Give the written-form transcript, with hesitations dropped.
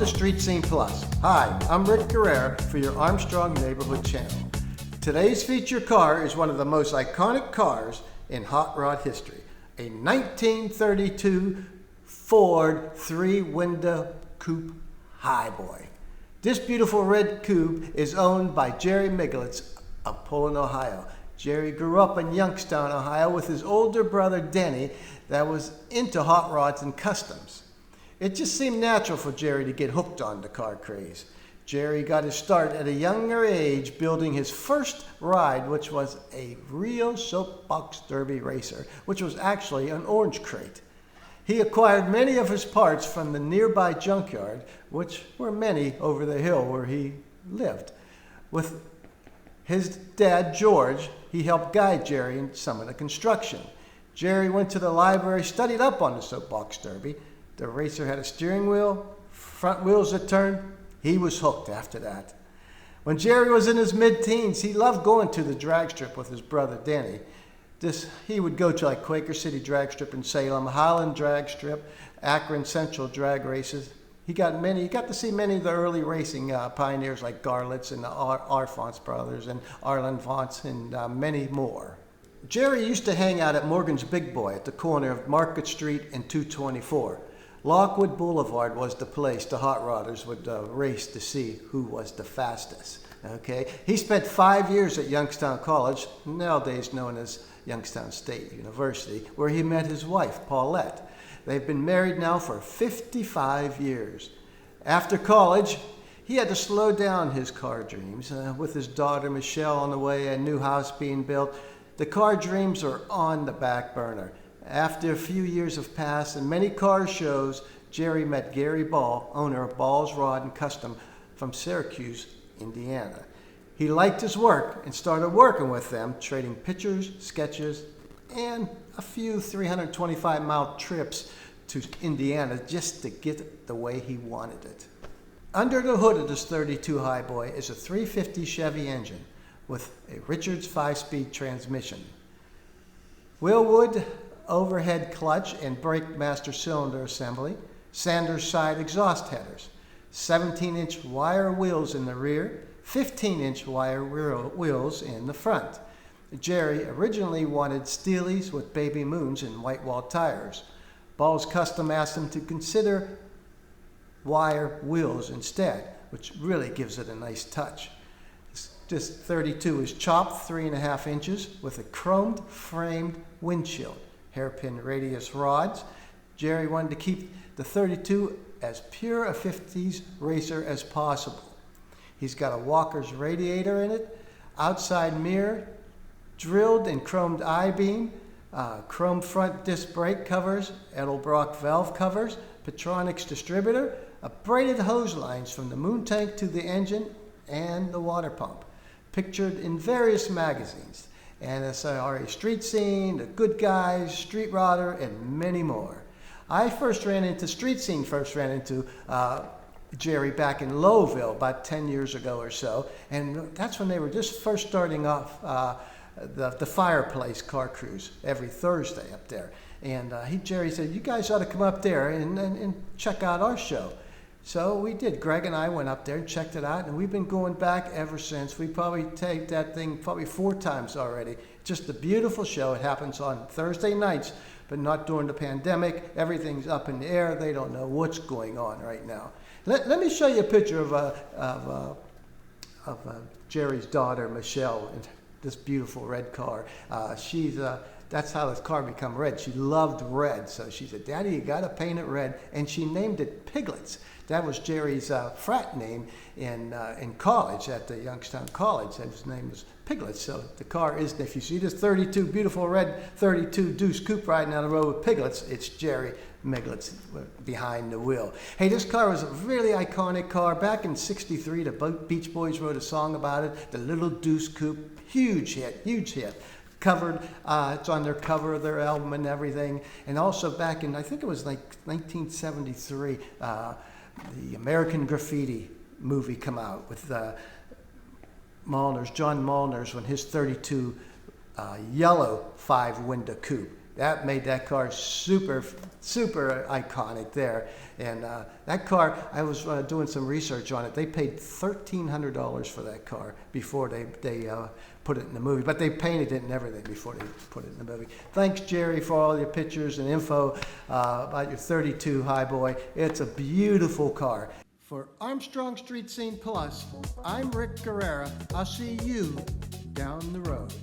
to Street Scene Plus. Hi, I'm Rick Guerrero for your Armstrong Neighborhood Channel. Today's feature car is one of the most iconic cars in hot rod history. A 1932 Ford three-window coupe highboy. This beautiful red coupe is owned by Jerry Miglitz of Poland, Ohio. Jerry grew up in Youngstown, Ohio with his older brother Denny that was into hot rods and customs. It just seemed natural for Jerry to get hooked on the car craze. Jerry got his start at a younger age building his first ride, which was a real soapbox derby racer, which was actually an orange crate. He acquired many of his parts from the nearby junkyard, which were many over the hill where he lived. With his dad, George, he helped guide Jerry in some of the construction. Jerry went to the library, studied up on the soapbox derby. The racer had a steering wheel, front wheels that turned. He was hooked after that. When Jerry was in his mid-teens, he loved going to the drag strip with his brother Danny. He would go to like Quaker City Drag Strip in Salem, Highland Drag Strip, Akron Central Drag Races. He got to see many of the early racing pioneers like Garlitz and the Arfons brothers and Arlen Vance and many more. Jerry used to hang out at Morgan's Big Boy at the corner of Market Street and 224. Lockwood Boulevard was the place the hot rodders would race to see who was the fastest. Okay, he spent 5 years at Youngstown College, nowadays known as Youngstown State University, where he met his wife, Paulette. They've been married now for 55 years. After college, he had to slow down his car dreams. With his daughter Michelle on the way, a new house being built, the car dreams are on the back burner. After a few years have passed and many car shows, Jerry met Gary Ball, owner of Ball's Rod and Custom from Syracuse, Indiana. He liked his work and started working with them, trading pictures, sketches, and a few 325-mile trips to Indiana just to get it the way he wanted it. Under the hood of this 32 highboy is a 350 Chevy engine with a Richards 5-speed transmission. Wilwood overhead clutch and brake master cylinder assembly, Sanders side exhaust headers, 17-inch wire wheels in the rear, 15-inch wire wheels in the front. Jerry originally wanted Steely's with baby moons and white wall tires. Ball's Custom asked him to consider wire wheels instead, which really gives it a nice touch. This 32 is chopped 3.5 inches with a chromed framed windshield, hairpin radius rods. Jerry wanted to keep the 32 as pure a 50s racer as possible. He's got a Walker's radiator in it, outside mirror, drilled and chromed I-beam, chrome front disc brake covers, Edelbrock valve covers, Petronix distributor, braided hose lines from the moon tank to the engine and the water pump, pictured in various magazines. NSRA Street Scene, The Good Guys, Street Rodder, and many more. Street Scene first ran into Jerry back in Lowville about 10 years ago or so, and that's when they were just first starting off the Fireplace car cruise every Thursday up there. And Jerry said, you guys ought to come up there and check out our show. So we did. Greg and I went up there and checked it out, and we've been going back ever since. We probably taped that thing 4 times already. Just a beautiful show. It happens on Thursday nights, but not during the pandemic. Everything's up in the air. They don't know what's going on right now. Let me show you a picture of Jerry's daughter, Michelle, in this beautiful red car. That's how this car became red. She loved red, so she said, Daddy, you got to paint it red. And she named it Piglets. That was Jerry's frat name in college at the Youngstown College. His name was Piglets. So the car is, if you see this 32, beautiful red 32 Deuce Coupe riding down the road with Piglets, it's Jerry Miglitz behind the wheel. Hey, this car was a really iconic car. Back in '63, the Beach Boys wrote a song about it, the Little Deuce Coupe. Huge hit. Covered, it's on their cover of their album and everything. And also back in, I think it was like 1973, the American Graffiti movie come out with John Molnar's, when his 32 yellow 5-window coupe. That made that car super iconic there. And that car, I was doing some research on it. They paid $1,300 for that car before they put it in the movie. But they painted it and everything before they put it in the movie. Thanks, Jerry, for all your pictures and info about your 32 Highboy. It's a beautiful car. For Armstrong Street Scene Plus, I'm Rick Guerrera. I'll see you down the road.